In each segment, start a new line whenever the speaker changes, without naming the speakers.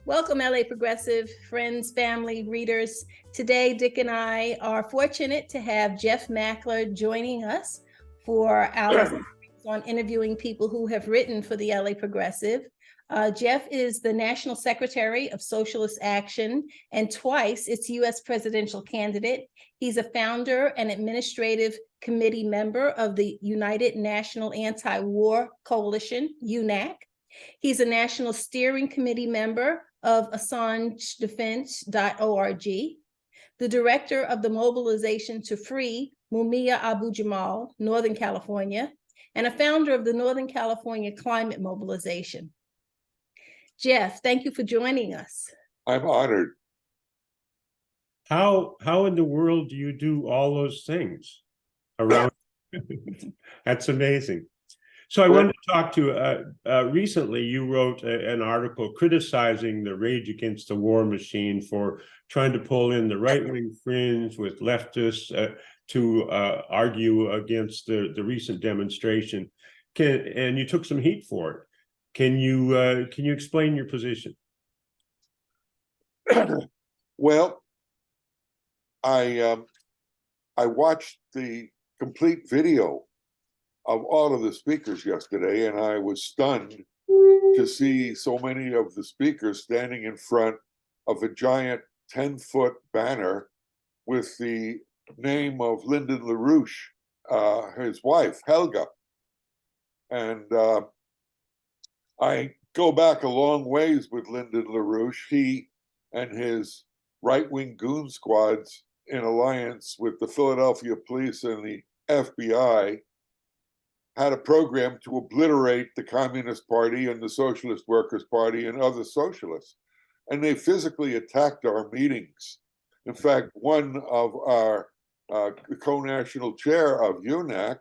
Welcome, LA Progressive friends, family, readers. Today, Dick and I are fortunate to have Jeff Mackler joining us for our series on interviewing people who have written for the LA Progressive. Jeff is the National Secretary of Socialist Action and twice its U.S. presidential candidate. He's a founder and administrative committee member of the United National Anti-War Coalition, UNAC. He's a national steering committee member of AssangeDefense.org, the director of the Mobilization to Free Mumia Abu Jamal, Northern California, and a founder of the Northern California Climate Mobilization. Jeff, thank you for joining us.
I'm honored.
How in the world do you do all those things around? That's amazing. So I wanted to talk to recently you wrote an article criticizing the Rage Against the War machine for trying to pull in the right-wing fringe with leftists to argue against the recent demonstration. And you took some heat for it. Can you explain your position?
Well, I watched the complete video of all of the speakers yesterday, and I was stunned to see so many of the speakers standing in front of a giant 10-foot banner with the name of Lyndon LaRouche, his wife, Helga. And I go back a long ways with Lyndon LaRouche. He and his right-wing goon squads in alliance with the Philadelphia police and the FBI had a program to obliterate the Communist Party and the Socialist Workers' Party and other socialists. And they physically attacked our meetings. In fact, one of our co-national chair of UNAC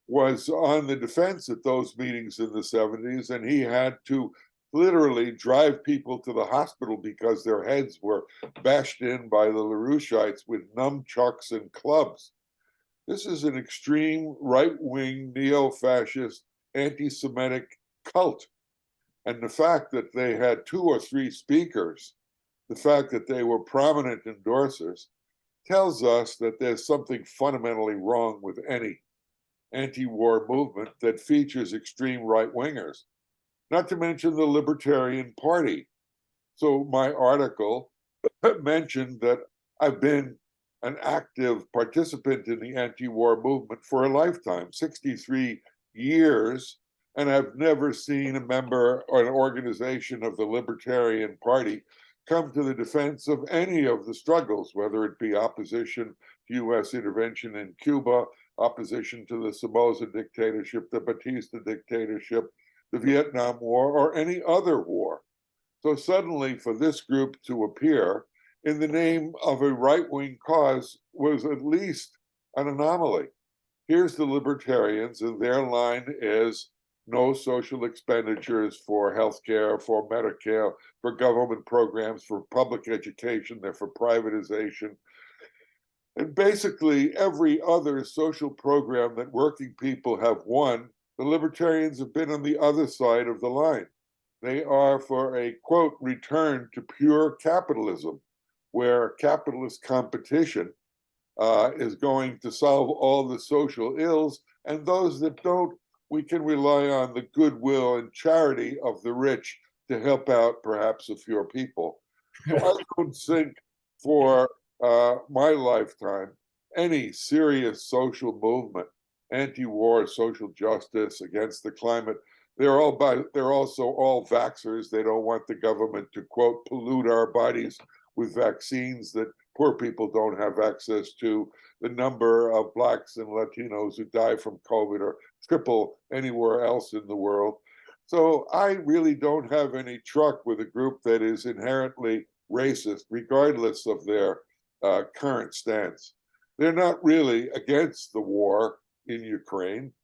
was on the defense at those meetings in the 70s, and he had to literally drive people to the hospital because their heads were bashed in by the LaRoucheites with nunchucks and clubs. This is an extreme right-wing, neo-fascist, anti-Semitic cult. And the fact that they had 2 or 3 speakers, the fact that they were prominent endorsers, tells us that there's something fundamentally wrong with any anti-war movement that features extreme right-wingers, not to mention the Libertarian Party. So my article mentioned that I've been an active participant in the anti-war movement for a lifetime, 63 years, and I've never seen a member or an organization of the Libertarian Party come to the defense of any of the struggles, whether it be opposition to U.S. intervention in Cuba, opposition to the Somoza dictatorship, the Batista dictatorship, the Vietnam War, or any other war. So suddenly for this group to appear in the name of a right-wing cause was at least an anomaly. Here's the libertarians, and their line is no social expenditures for healthcare, for Medicare, for government programs, for public education, they're for privatization. And basically every other social program that working people have won, the libertarians have been on the other side of the line. They are for a, quote, return to pure capitalism, where capitalist competition is going to solve all the social ills, and those that don't, we can rely on the goodwill and charity of the rich to help out perhaps a few people. So I don't think for my lifetime any serious social movement, anti-war, social justice, against the climate, they're also all vaxxers. They don't want the government to, quote, pollute our bodies with vaccines that poor people don't have access to. The number of Blacks and Latinos who die from COVID are triple anywhere else in the world. So I really don't have any truck with a group that is inherently racist, regardless of their current stance. They're not really against the war in Ukraine.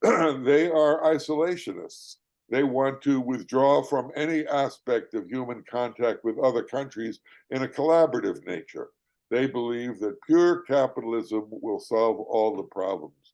They are isolationists. They want to withdraw from any aspect of human contact with other countries in a collaborative nature. They believe that pure capitalism will solve all the problems.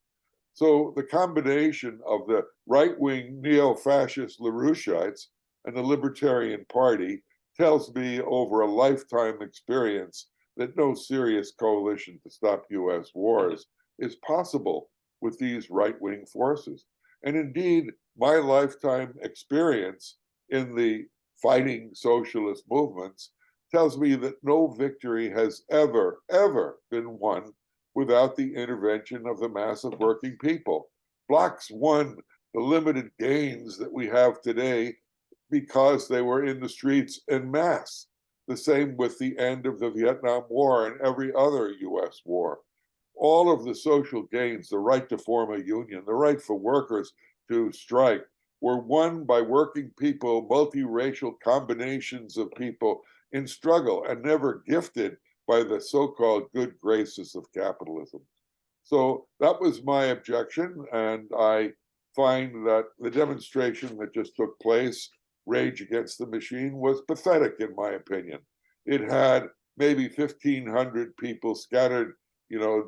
So the combination of the right-wing neo-fascist LaRoucheites and the Libertarian Party tells me over a lifetime experience that no serious coalition to stop US wars is possible with these right-wing forces. And indeed, my lifetime experience in the fighting socialist movements tells me that no victory has ever, ever been won without the intervention of the mass of working people. Blacks won the limited gains that we have today because they were in the streets en masse. The same with the end of the Vietnam War and every other US war. All of the social gains, the right to form a union, the right for workers to strike, were won by working people, multiracial combinations of people in struggle, and never gifted by the so-called good graces of capitalism. So that was my objection, and I find that the demonstration that just took place, Rage Against the Machine, was pathetic in my opinion. It had maybe 1,500 people scattered,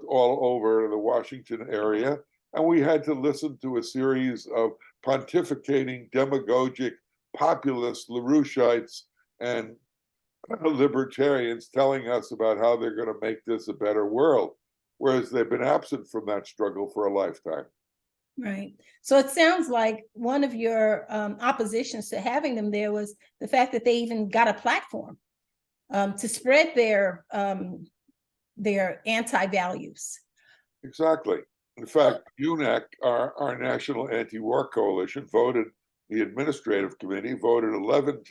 all over the Washington area, and we had to listen to a series of pontificating, demagogic, populist LaRoucheites and libertarians telling us about how they're going to make this a better world, whereas they've been absent from that struggle for a lifetime.
Right. So it sounds like one of your oppositions to having them there was the fact that they even got a platform to spread their anti-values.
Exactly. In fact, UNAC, our National Anti-War Coalition, the administrative committee voted 11-0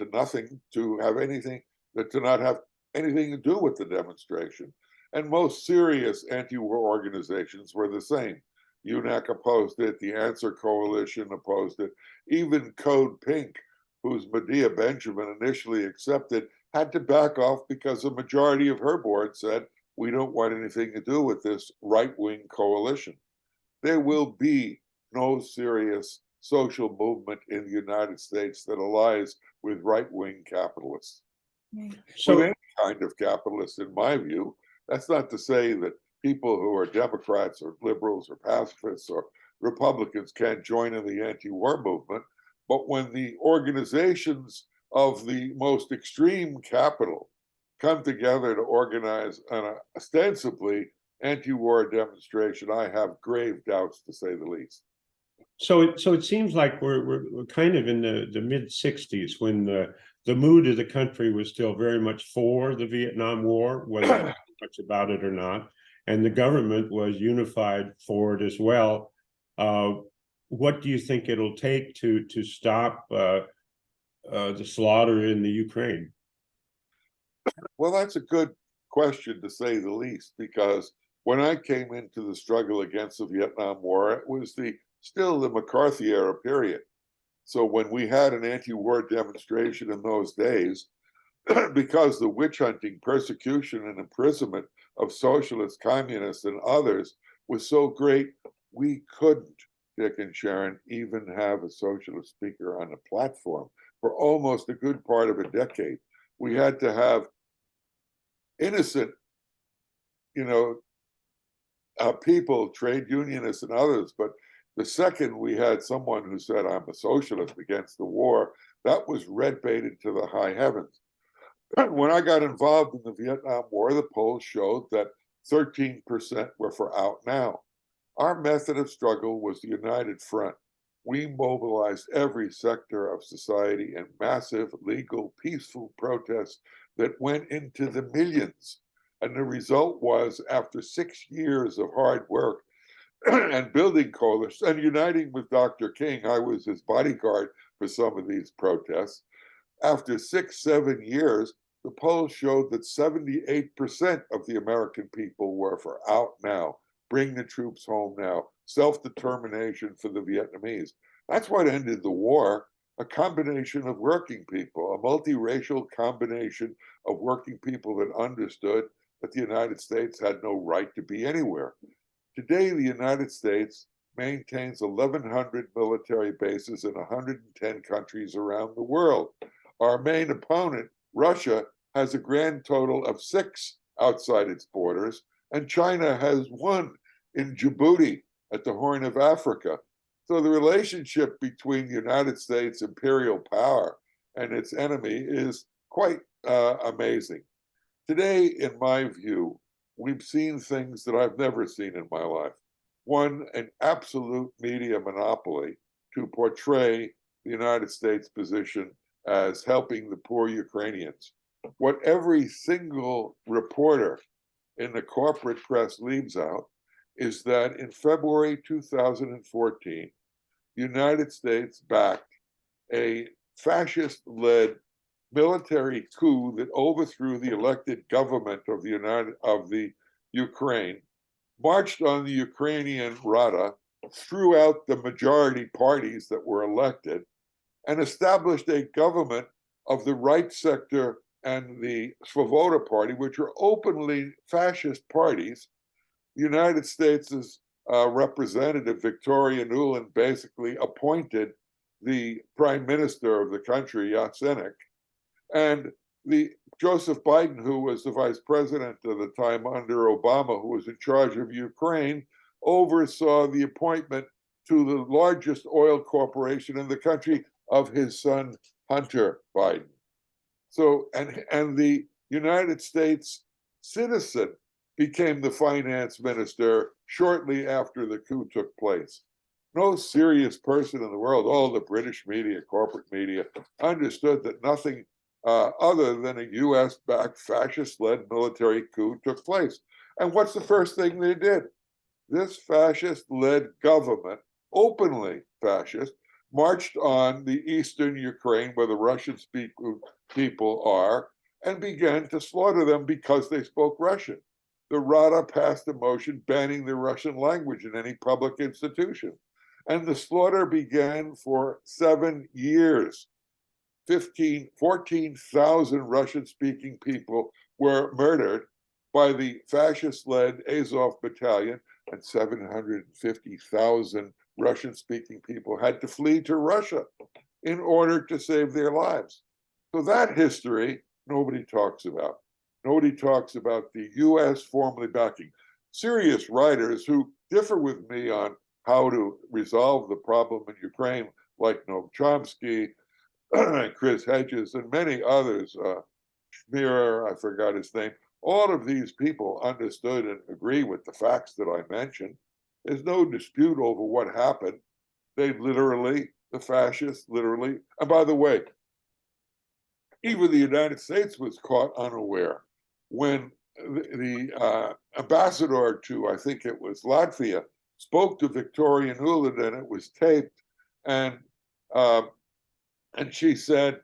to not have anything to do with the demonstration. And most serious anti-war organizations were the same. UNAC opposed it, the Answer Coalition opposed it, even Code Pink, whose Medea Benjamin initially accepted, had to back off because a majority of her board said, we don't want anything to do with this right-wing coalition. There will be no serious social movement in the United States that allies with right-wing capitalists.
So,
with any kind of capitalist, in my view. That's not to say that people who are Democrats or liberals or pacifists or Republicans can't join in the anti-war movement, but when the organizations of the most extreme capital come together to organize an ostensibly anti-war demonstration, I have grave doubts, to say the least.
so it seems like we're kind of in the mid-60s when the mood of the country was still very much for the Vietnam War, whether much about it or not, and the government was unified for it as well. What do you think it'll take to stop the slaughter in the Ukraine?
Well, that's a good question, to say the least, because when I came into the struggle against the Vietnam War, it was still the McCarthy era period. So when we had an anti-war demonstration in those days, because the witch hunting, persecution, and imprisonment of socialists, communists, and others was so great, we couldn't, Dick and Sharon, even have a socialist speaker on the platform for almost a good part of a decade. We had to have innocent, people, trade unionists and others, but the second we had someone who said, I'm a socialist against the war, that was red baited to the high heavens. When I got involved in the Vietnam War, the polls showed that 13% were for out now. Our method of struggle was the united front. We mobilized every sector of society in massive, legal, peaceful protests that went into the millions. And the result was, after 6 years of hard work and building coalitions and uniting with Dr. King, I was his bodyguard for some of these protests. After 6-7 years, the polls showed that 78% of the American people were for out now, bring the troops home now, self-determination for the Vietnamese. That's what ended the war, a combination of working people, a multiracial combination of working people that understood that the United States had no right to be anywhere. Today, the United States maintains 1,100 military bases in 110 countries around the world. Our main opponent, Russia, has a grand total of 6 outside its borders, and China has 1 in Djibouti at the Horn of Africa. So the relationship between the United States imperial power and its enemy is quite amazing. Today, in my view, we've seen things that I've never seen in my life. One, an absolute media monopoly to portray the United States position as helping the poor Ukrainians. What every single reporter in the corporate press leaves out is that in February 2014, the United States backed a fascist-led military coup that overthrew the elected government of the Ukraine, marched on the Ukrainian Rada, threw out the majority parties that were elected, and established a government of the right sector and the Svoboda Party, which are openly fascist parties. The United States' representative, Victoria Nuland, basically appointed the prime minister of the country, Yatsenyuk, and the Joseph Biden, who was the vice president at the time under Obama, who was in charge of Ukraine, oversaw the appointment to the largest oil corporation in the country of his son, Hunter Biden. So, and the United States citizen became the finance minister shortly after the coup took place. No serious person in the world, all the British media, corporate media, understood that nothing other than a US-backed fascist-led military coup took place. And what's the first thing they did? This fascist-led government, openly fascist, marched on the eastern Ukraine, where the Russian-speaking people are, and began to slaughter them because they spoke Russian. The Rada passed a motion banning the Russian language in any public institution. And the slaughter began for 7 years. 14,000 Russian-speaking people were murdered by the fascist-led Azov battalion, and 750,000 Russian-speaking people had to flee to Russia in order to save their lives. So that history, nobody talks about. Nobody talks about the US formally backing. Serious writers who differ with me on how to resolve the problem in Ukraine, like Noam Chomsky, Chris Hedges, and many others, Schmierer, I forgot his name, all of these people understood and agree with the facts that I mentioned. There's no dispute over what happened. They literally, the fascists literally, and by the way, even the United States was caught unaware when the ambassador to, I think it was Latvia, spoke to Victoria Nuland, and it was taped, and she said,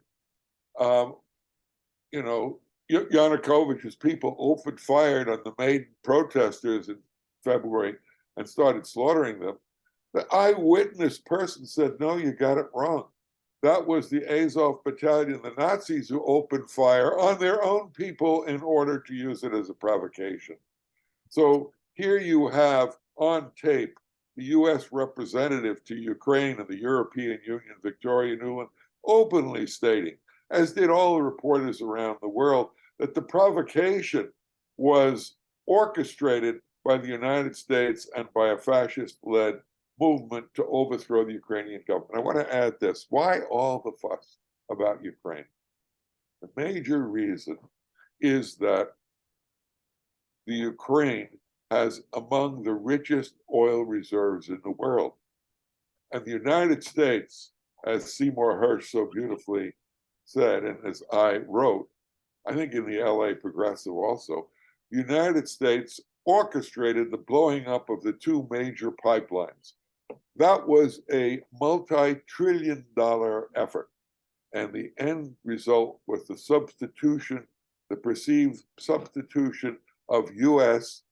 you know, Yanukovych's people opened fire on the Maidan protesters in February and started slaughtering them. The eyewitness person said, no, you got it wrong. That was the Azov battalion, the Nazis, who opened fire on their own people in order to use it as a provocation. So here you have on tape the US representative to Ukraine and the European Union, Victoria Nuland, openly stating, as did all the reporters around the world, that the provocation was orchestrated by the United States and by a fascist-led movement to overthrow the Ukrainian government. I want to add this. Why all the fuss about Ukraine? The major reason is that the Ukraine has among the richest oil reserves in the world. And the United States, as Seymour Hersh so beautifully said, and as I wrote, I think in the LA Progressive also, the United States orchestrated the blowing up of the two major pipelines. That was a multi-trillion-dollar effort. And the end result was the substitution, the perceived substitution of US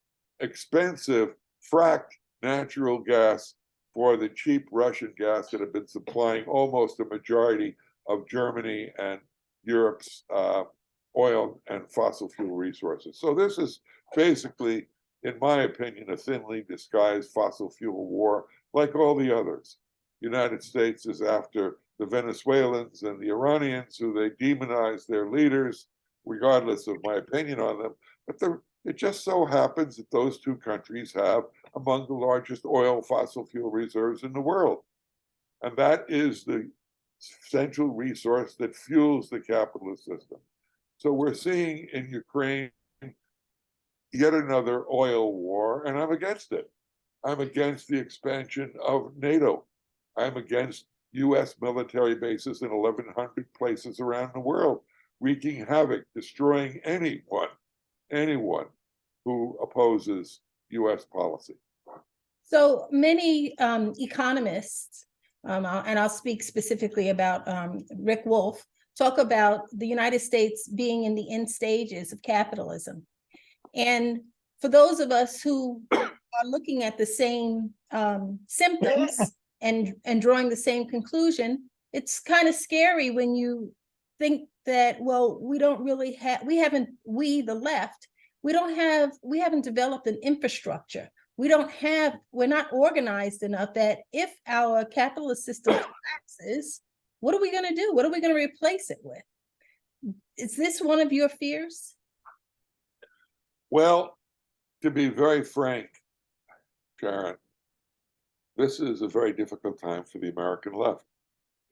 expensive fracked natural gas for the cheap Russian gas that had been supplying almost a majority of Germany and Europe's oil and fossil fuel resources. So this is basically, in my opinion, a thinly disguised fossil fuel war, like all the others. The United States is after the Venezuelans and the Iranians, who they demonize their leaders, regardless of my opinion on them. But it just so happens that those two countries have among the largest oil fossil fuel reserves in the world. And that is the central resource that fuels the capitalist system. So we're seeing in Ukraine yet another oil war, and I'm against it. I'm against the expansion of NATO. I'm against US military bases in 1,100 places around the world, wreaking havoc, destroying anyone who opposes US policy.
So many economists, and I'll speak specifically about Rick Wolf, talk about the United States being in the end stages of capitalism. And for those of us who are looking at the same symptoms and drawing the same conclusion, it's kind of scary when you think that, well, we don't really have, the left, we haven't developed an infrastructure. We're not organized enough that if our capitalist system collapses, what are we going to do? What are we going to replace it with? Is this one of your fears?
Well, to be very frank, Sharon, this is a very difficult time for the American left.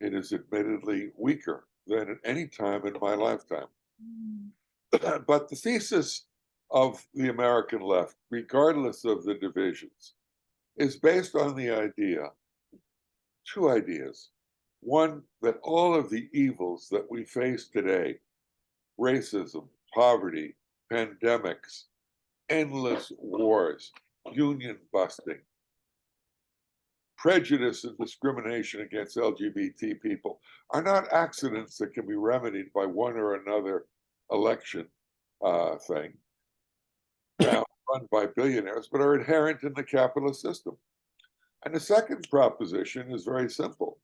It is admittedly weaker than at any time in my lifetime. But the thesis of the American left, regardless of the divisions, is based on the idea, two ideas. One, that all of the evils that we face today, racism, poverty, pandemics, endless wars, union busting, prejudice and discrimination against LGBT people, are not accidents that can be remedied by one or another election thing now run by billionaires, but are inherent in the capitalist system. And the second proposition is very simple.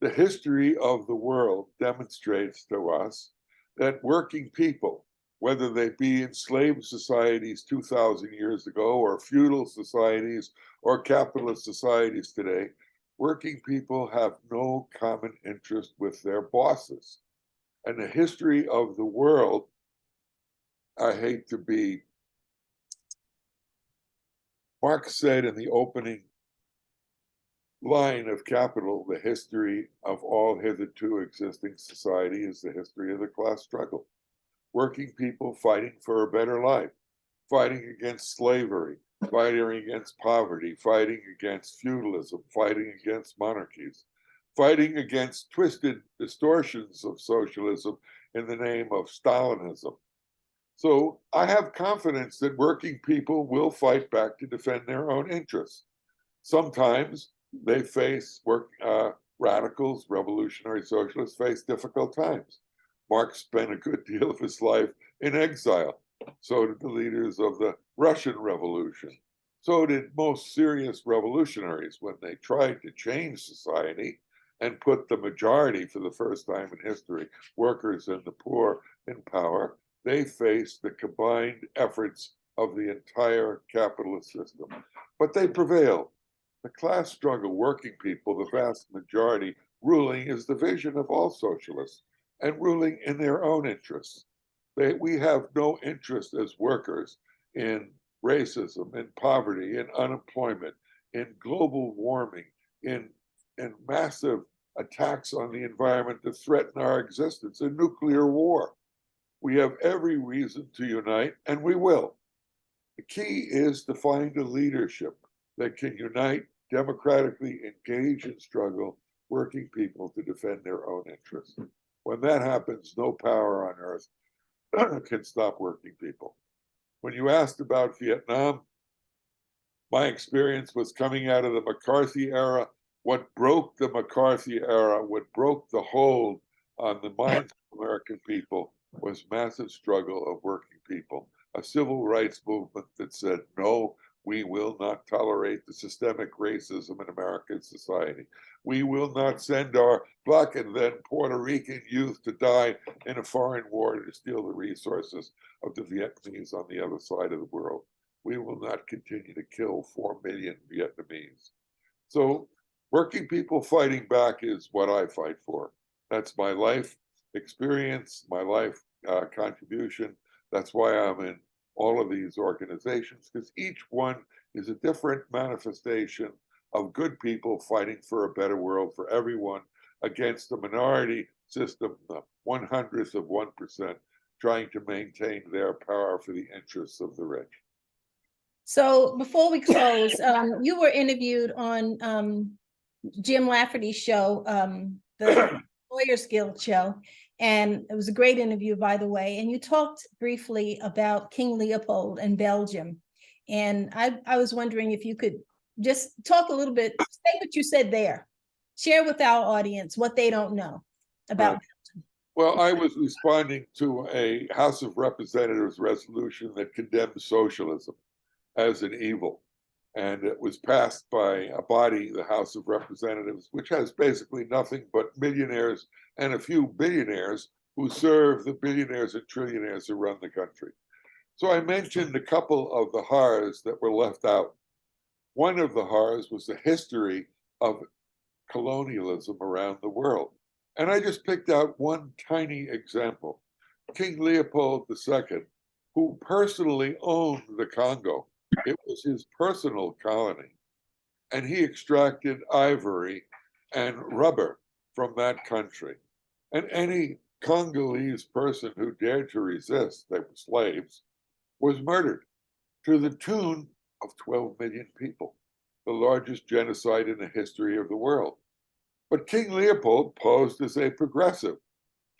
The history of the world demonstrates to us that working people, whether they be enslaved societies 2,000 years ago or feudal societies or capitalist societies today, working people have no common interest with their bosses. And the history of the world, I hate to be, Marx said in the opening line of Capital, the history of all hitherto existing society is the history of the class struggle. Working people fighting for a better life, fighting against slavery, fighting against poverty, fighting against feudalism, fighting against monarchies, fighting against twisted distortions of socialism in the name of Stalinism. So I have confidence that working people will fight back to defend their own interests. Sometimes they face radicals, revolutionary socialists face difficult times. Marx spent a good deal of his life in exile. So did the leaders of the Russian Revolution. So did most serious revolutionaries when they tried to change society and put the majority for the first time in history, workers and the poor, in power. They faced the combined efforts of the entire capitalist system. But they prevailed. The class struggle, working people, the vast majority, ruling is the vision of all socialists and ruling in their own interests. We have no interest as workers in racism, in poverty, in unemployment, in global warming, in massive attacks on the environment that threaten our existence, in nuclear war. We have every reason to unite, and we will. The key is to find a leadership that can unite, democratically engage in struggle, working people to defend their own interests. When that happens, no power on earth can stop working people. When you asked about Vietnam, my experience was coming out of the McCarthy era. What broke the McCarthy era, what broke the hold on the minds of American people was massive struggle of working people, a civil rights movement that said, no, we will not tolerate the systemic racism in American society. We will not send our Black and then Puerto Rican youth to die in a foreign war to steal the resources of the Vietnamese on the other side of the world. We will not continue to kill 4 million Vietnamese. So working people fighting back is what I fight for. That's my life experience, my life contribution. That's why I'm in all of these organizations, because each one is a different manifestation of good people fighting for a better world for everyone against the minority system, the 1/100% trying to maintain their power for the interests of the rich.
So before we close, you were interviewed on Jim Lafferty's show, the Lawyers Guild show, and it was a great interview, by the way. And you talked briefly about King Leopold and Belgium. And I was wondering if you could just talk a little bit, say what you said there. Share with our audience what they don't know about Belgium.
Well, I was responding to a House of Representatives resolution that condemned socialism as an evil. And it was passed by a body, the House of Representatives, which has basically nothing but millionaires and a few billionaires who serve the billionaires and trillionaires who run the country. So I mentioned a couple of the horrors that were left out. One of the horrors was the history of colonialism around the world. And I just picked out one tiny example. King Leopold II, who personally owned the Congo. It was his personal colony. And he extracted ivory and rubber from that country. And any Congolese person who dared to resist, they were slaves, was murdered to the tune of 12 million people, the largest genocide in the history of the world. But King Leopold posed as a progressive,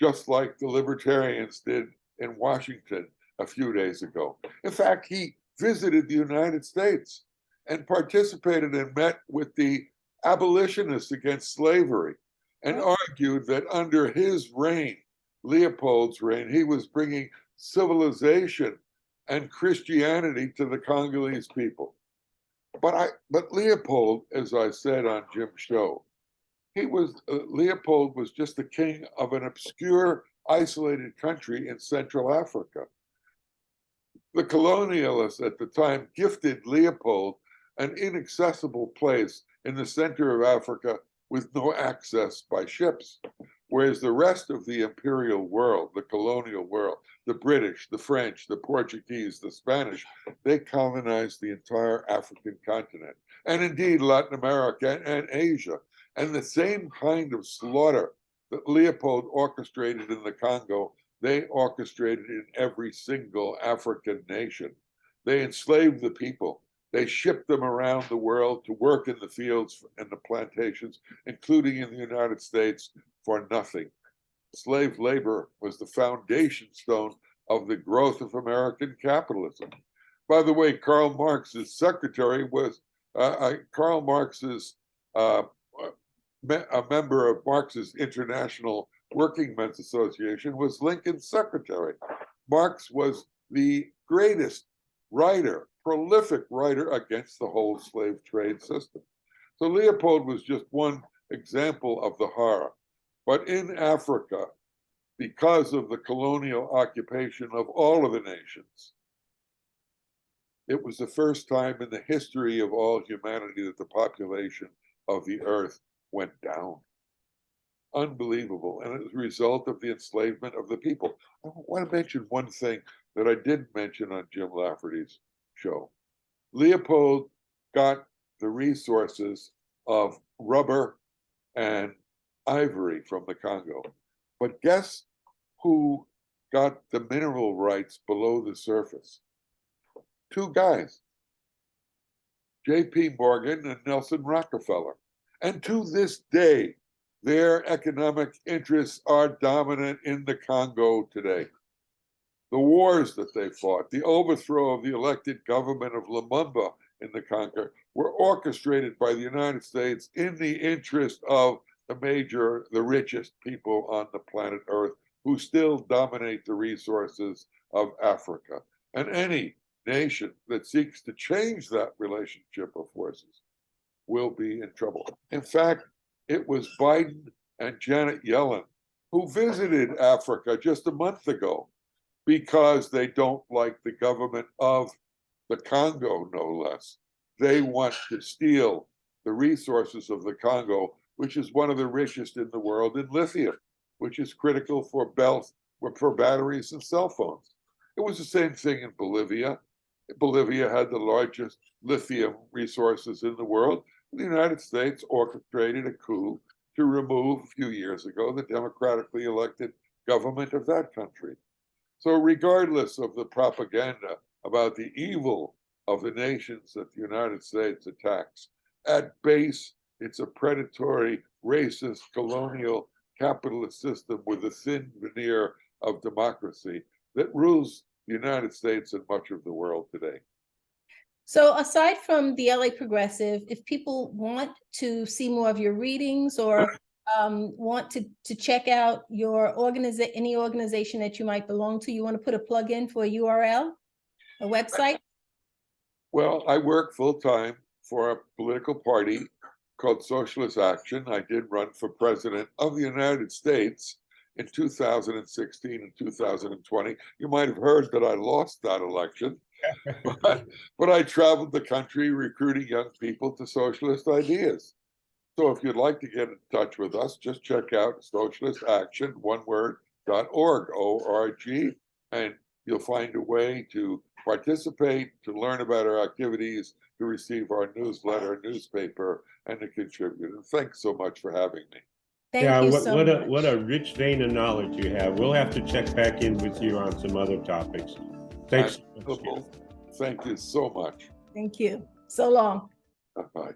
just like the libertarians did in Washington a few days ago. In fact, he visited the United States and participated and met with the abolitionists against slavery and argued that under his reign, Leopold's reign, he was bringing civilization and Christianity to the Congolese people. But Leopold, as I said on Jim's show, Leopold was just the king of an obscure, isolated country in Central Africa. The colonialists at the time gifted Leopold an inaccessible place in the center of Africa with no access by ships, whereas the rest of the imperial world, the colonial world, the British, the French, the Portuguese, the Spanish, they colonized the entire African continent, and indeed Latin America and Asia. And the same kind of slaughter that Leopold orchestrated in the Congo, they orchestrated in every single African nation. They enslaved the people. They shipped them around the world to work in the fields and the plantations, including in the United States, for nothing. Slave labor was the foundation stone of the growth of American capitalism. By the way, Karl Marx's secretary was, Karl Marx's a member of Marx's International Working Men's Association, was Lincoln's secretary. Marx was the greatest writer, prolific writer against the whole slave trade system. So Leopold was just one example of the horror. But in Africa, because of the colonial occupation of all of the nations, it was the first time in the history of all humanity that the population of the earth went down. Unbelievable. And as a result of the enslavement of the people. I want to mention one thing that I didn't mention on Jim Lafferty's show. Leopold got the resources of rubber and ivory from the Congo. But guess who got the mineral rights below the surface? Two guys, J.P. Morgan and Nelson Rockefeller. And to this day, their economic interests are dominant in the Congo today. The wars that they fought, the overthrow of the elected government of Lumumba in the Congo, were orchestrated by the United States in the interest of the richest people on the planet Earth, who still dominate the resources of Africa. And any nation that seeks to change that relationship of forces will be in trouble. In fact, it was Biden and Janet Yellen who visited Africa just a month ago because they don't like the government of the Congo, no less. They want to steal the resources of the Congo, which is one of the richest in the world in lithium, which is critical for batteries and cell phones. It was the same thing in Bolivia. Bolivia had the largest lithium resources in the world. The United States orchestrated a coup to remove, a few years ago, the democratically elected government of that country. So regardless of the propaganda about the evil of the nations that the United States attacks, at base, it's a predatory, racist, colonial, capitalist system with a thin veneer of democracy that rules the United States and much of the world today.
So aside from the LA Progressive, if people want to see more of your readings or want to check out your any organization that you might belong to, you want to put a plug in for a URL, a website?
Well, I work full-time for a political party called Socialist Action. I did run for president of the United States in 2016 and 2020. You might have heard that I lost that election, but I traveled the country recruiting young people to socialist ideas. So if you'd like to get in touch with us, just check out Socialist Action, one word, .org, O-R-G, and you'll find a way to participate, to learn about our activities, to receive our newsletter, newspaper, and to contribute. And thanks so much for having me.
Thank you so much.
What a rich vein of knowledge you have. We'll have to check back in with you on some other topics. Thanks so much.
Thank you so much.
Thank you. So long.
Bye-bye.